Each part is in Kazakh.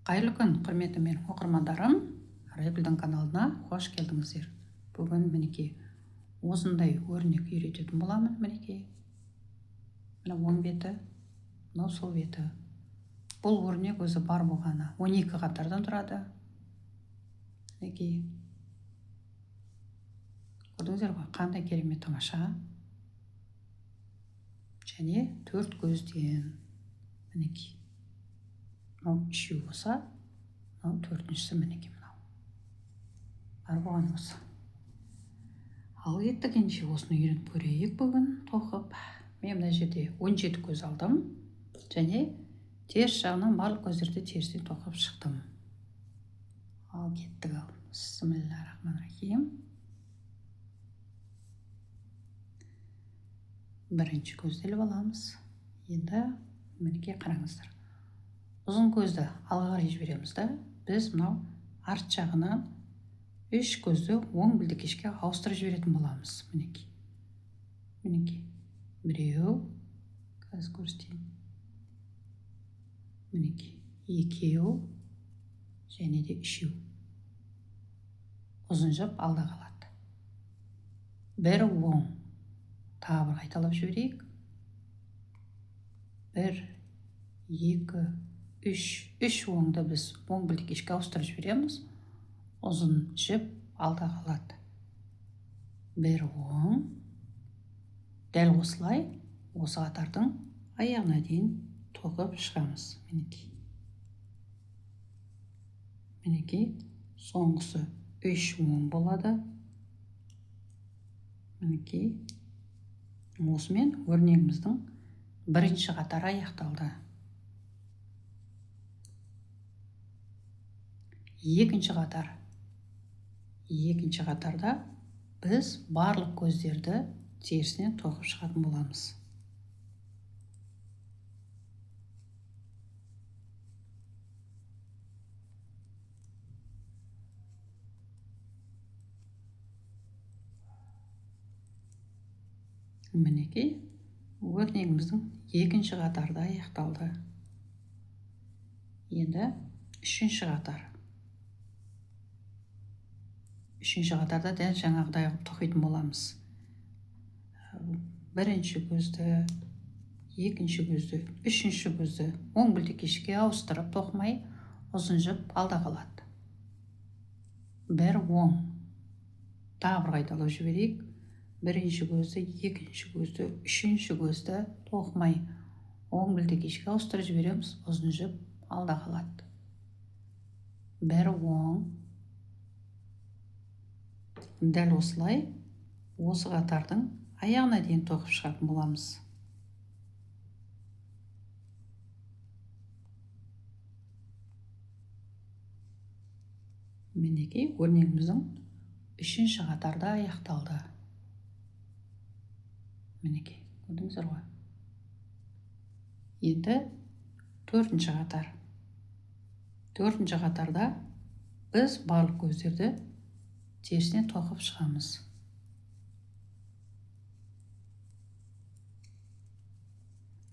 Қайырлы күн, құрметті менің оқырмандарым, Райгүлдің каналына қош келдіңіздер. Бүгін мінекей осындай өрнек үйрететін боламын. Мінекей мына оң беті, мынау сол беті. Бұл өрнек өзі бар болғаны 12 қатардан тұрады. Мінекей көрдіңіздер ғой, қандай керемет тамаша. Және 4 көзден. Мінекей мынау 3 болса, мынау 4-шісі мінекей мынау. Бар болған осы. Ал еттік ендеше осыны үйреніп көрейік бүгін тоқып. Мен мына жерде 17 көз алдым. Және теріс жағынан барлық көздерді терістен тоқып шықтым. Ал кеттік ал. Бисмиллахиррахманиррахим. Бірінші көзді іліп аламыз. Енді мінекей қараңыздар. Ұзын көзді алға қарай жібереміз да, біз мынау арт жағынан 3 көзді оң білдекешке ауыстырып жіберетін боламыз. Мінекей. Мінекей. Біреу, қазір көрсетейін. Мінекей. Екеу, және де 3. Ұзын жіп алда қалады. Бір оң. Тағы бір қайталап жіберейік. 1, 2, 3 оңды біз оң білдекешке ауыстырып жібереміз. Ұзын жіп алда қалады. Бір оң. Дәл осылай осы қатардың аяғына дейін тоқып шығамыз. Мінекей. Мінекей соңғысы 3 оң болады. Мінекей. Осымен өрнегіміздің бірінші қатары аяқталды. Екінші қатар. Екінші қатарда біз барлық көздерді терісінен тоқып шығатын боламыз. Мінекей өрнегіміздің екінші қатарда аяқталды. Енді үшінші қатар. Үшінші қатарда дәл жаңағыдай тоқитын боламыз. Бірінші көзді, екінші көзді, үшінші көзді оң білдекешке ауыстырып тоқымай, ұзын жіп алда қалады. Бір оң. Тағы бір қайталап жіберейік. Бірінші көзді, екінші көзді, үшінші көзді тоқымай, оң білдекешке ауыстырып жібереміз, ұзын жіп алда қалады. Бір оң. Дәл осылай осы қатардың аяғына дейін тоқып шығатын боламыз. Мінекей өрнегіміздің үшінші қатарда аяқталды. Мінекей, көрдіңіздер ғой. Енді төртінші қатар. Төртінші қатарда біз барлық көздерді терісінен тоқып шығамыз.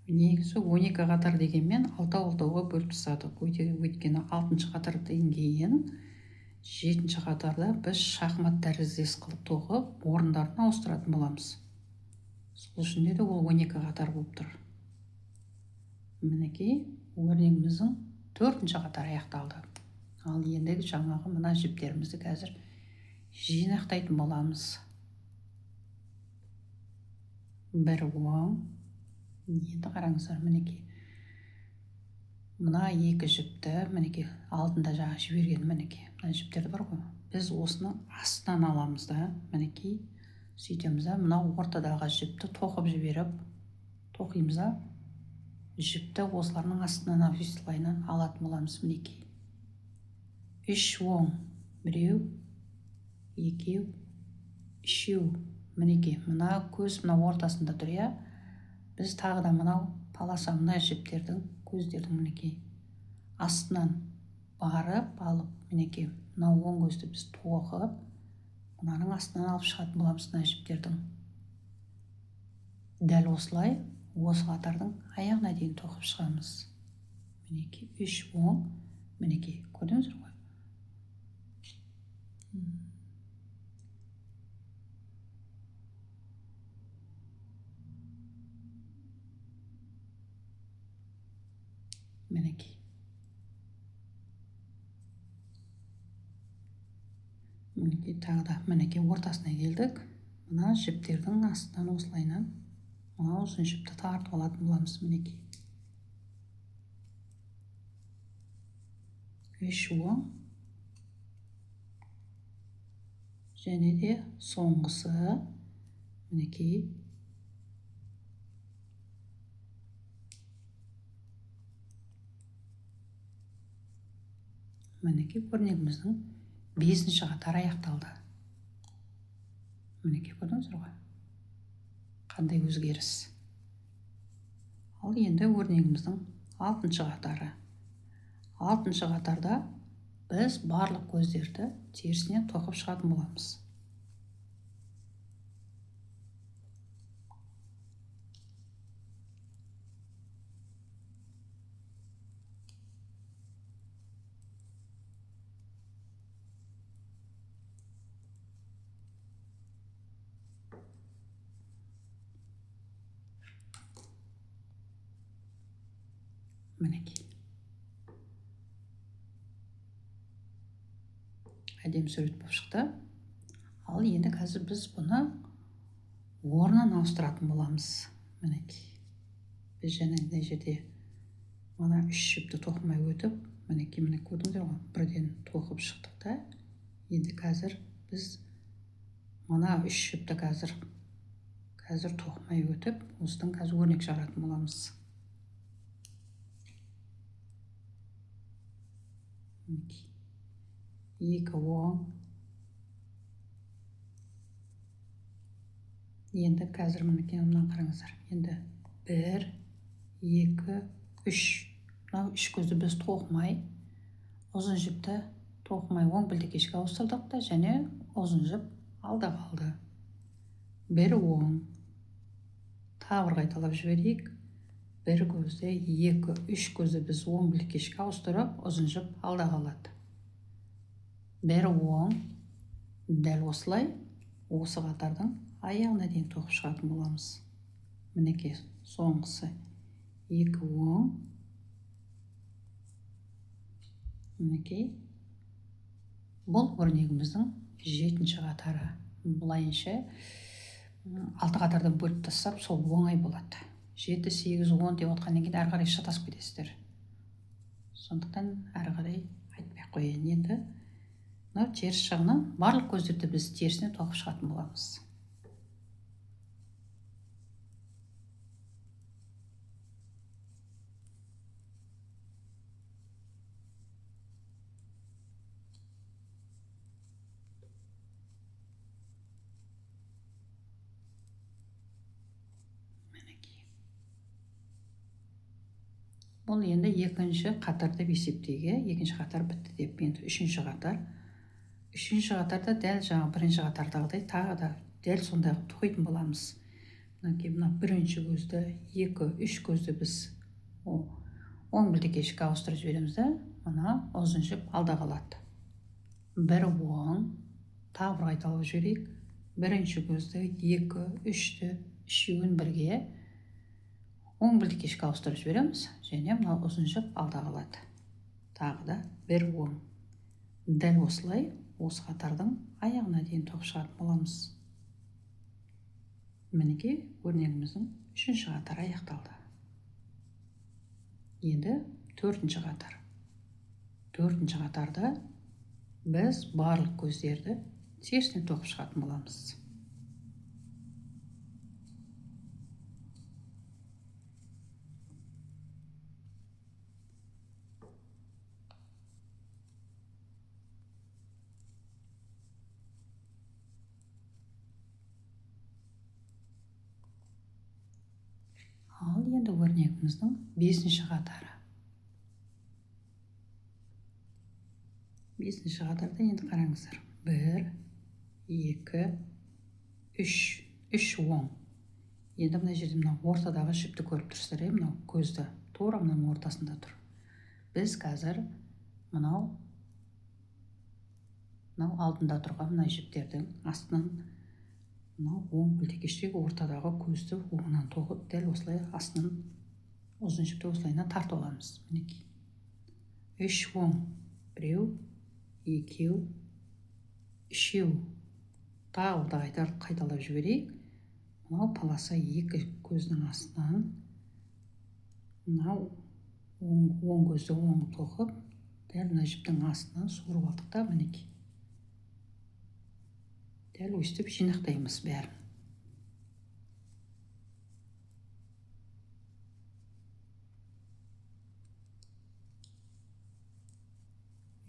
Негізі 12 қатар дегенмен 6-6-ға бөліп тастадық. Өйткені 6-шы қатардан кейін 7-ші қатарда біз шахмат тәріздес қылып тоқып, орындарын ауыстыратын боламыз. Сол үшін де ол 12 қатар болып тұр. Мінекей өрнегіміздің 4-ші қатар аяқталды. Ал енді жаңағы мына жіптерімізді қазір жинақтайтын боламыз. Бір оң. Енді қараңыздар, мінекей. Мына 2 жіпті, мінекей, алдында жаңа жіберген, мінекей. Мына жіптерді бар ғой. Біз осыны астынан аламыз да, мінекей. Сөйтеміз да, мына ортадағы жіпті тоқып жіберіп, тоқимыз да, жіпті осыларының астынан авислайнан алатын боламыз, мінекей. 3 оң. Біреу, екеу, 3. Мінекей, мына көз мына ортасында тұр, я. Біз тағы да мынау паласа мына жіптердің, көздердің мінекей астынан барып алып, мінекей, мынау оң көзді біз тоқып, мынаның астынан алып шығатын боламыз мына жіптердің. Дәл осылай осы қатардың аяғына дейін тоқып шығамыз. Мінекей 3 оң, мінекей көрдіңіздер ғой. Мінекей. Мінекей тағы да мінекей ортасына келдік. Мына жіптердің астынан осылайынан мына ұзын жіпті тартып алатын боламыз. Мінекей. 3 оң. Және де соңғысы мінекей. Мінекей өрнегіміздің 5-ші қатары аяқталды. Мінекей көрдіңіздер ғой. Қандай өзгеріс. Ал енді өрнегіміздің 6-ші қатары. 6-шы қатарда біз барлық көздерді терісіне тоқып шығатын боламыз. Мінекей. Әдемі сурет болып шықты. Ал енді қазір біз бұны орнын ауыстыратын боламыз. Мінекей. Біз және мына жерде мына 3 жіпті тоқымай өтіп, мінекей көрдіңіздер ғой, бірден тоқып шықтық та. Енді қазір біз мына 3 жіпті қазір тоқымай өтіп, осыдан қазір өрнек шығаратын боламыз. Мінекей. 2 оң. Енді қазір мінекей мынаны қараңыздар. Енді 1, 2, 3. Мынау 3 көзді біз тоқымай, ұзын жіпті тоқымай оң білдекешке ауыстырдық та, және ұзын жіп алда қалды. 1 оң. Тағы бір қайталап жіберейік. 1 көзді, 2, 3 көзді біз оң білдекешке ауыстырып, ұзын жіп алда қалады. 1 оң. Дәл осылай осы қатардың аяғына дейін тоқып шығатын боламыз. Мінекей соңғысы 2 оң. Мінекей. Бұл өрнегіміздің 7-ші қатары. Бұлайынша 6 қатардан бөліп тастап, сол оңай болады. 7, 8, 10 деп отқаннан кейін әрі қарай шатасып кетесіздер. Сондықтан әрі қарай айтпай қояйын. Енді мынау теріс жағынан барлық көздерді біз терісіне тоқып шығатын боламыз. Бұл енді 2-ші қатар деп есептеуге, 2-ші қатар бітті деп, енді 3-ші қатар. 3-ші қатарда дәл жаңа 1-ші қатардағыдай тағы да дәл сондай тоқитын боламыз. Мына 1-ші көзді, 2, 3 көзді біз оң білдекешке ауыстырып жібереміз да, мына ұзын жіп алда қалады. 1 оң. Тағы бір қайталап жіберейік. 1-ші көзді, 2, 3-ті, 3-еуін бірге оң білдекешке ауыстырып жібереміз, және мына ұзын жіп алда қалады. Тағы да 1 оң. Дәл осылай осы қатардың аяғына дейін тоқып шығатын боламыз. Мінекей өрнегіміздің 3-ші қатары аяқталды. Енді 4-ші қатар. 4-ші қатарда біз барлық көздерді терісіне тоқып шығатын боламыз. Ал енді өрнегіміздің 5-ші қатары. 5-ші қатарда енді қараңыздар. 1, 2, 3. 3 оң. Енді мына жерде ортадағы жіпті көріп тұрсыздар, мынау көзді тура мынаның ортасында тұр. Біз қазір мынау алдында тұрған мына жіптердің астынан мынау оң көлтекештегі ортадағы көзді оңынан тоғып, дәл осылай астынан ұзын жіпті осылайына тартып аламыз. Мінекей. 3 оң, 1, 2, 3. Тағы да қайталап жіберейік. Мынау полоса 2 көздің астынан мынау оң көзді оң тоқып, дәл мына жіптің астынан суырып алдық та, мінекей. Дәл өстіп жинақтаймыз бәрін.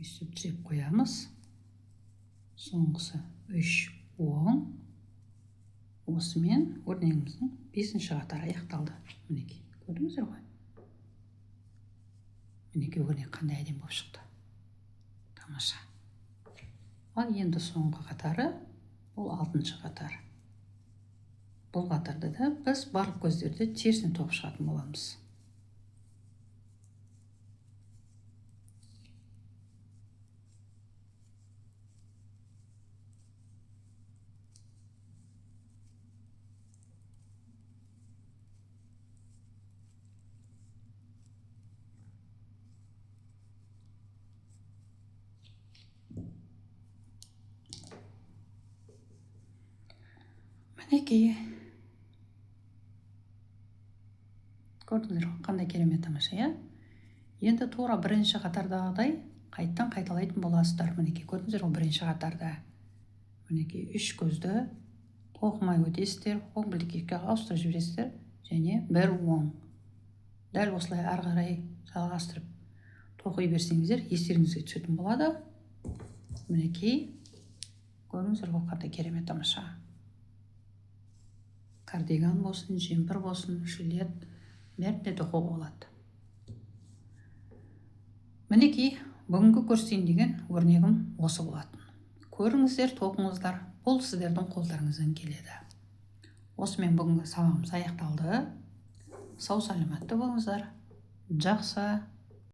Өстіп түзеп қоямыз. Соңғысы 3 оң. Осымен өрнегіміздің 5-ші қатары аяқталды. Мінекей, көрдіңіздер ғой? Мінекей, өрнек қандай әдемі болып шықты. Тамаша. Ал енді соңғы қатары, бұл 6-ші қатар. Бұл қатарда да біз барлық көздерді терісінен тоқып шығатын боламыз. Мінекей. Көрдіңіздер ғой, қандай керемет тамаша, иә? Енді тура 1-ші қатардағыдай қайттан қайталайтын боласыздар. Мінекей, көрдіңіздер ғой, 1-ші қатарда. Мінекей, 3 көзді тоқымай өтесіздер, оң білдекешке ауыстырып жібересіздер, және 1 оң. Дәл осылай ары қарай жалғастырып тоқи берсеңіздер, естеріңізге түсетін болады. Мінекей, көрдіңіздер ғой, қандай керемет тамаша. Кардиган болсын, жемпір болсын, жилет, бәрінде тоқуға болады. Мінекей, бүгінгі көрсетейін деген өрнегім осы болатын. Көріңіздер, тоқыңыздар, бұл сіздердің қолдарыңыздан келеді. Осымен бүгінгі сабағымыз аяқталды. Сау саламатты болыңыздар. Жақсы.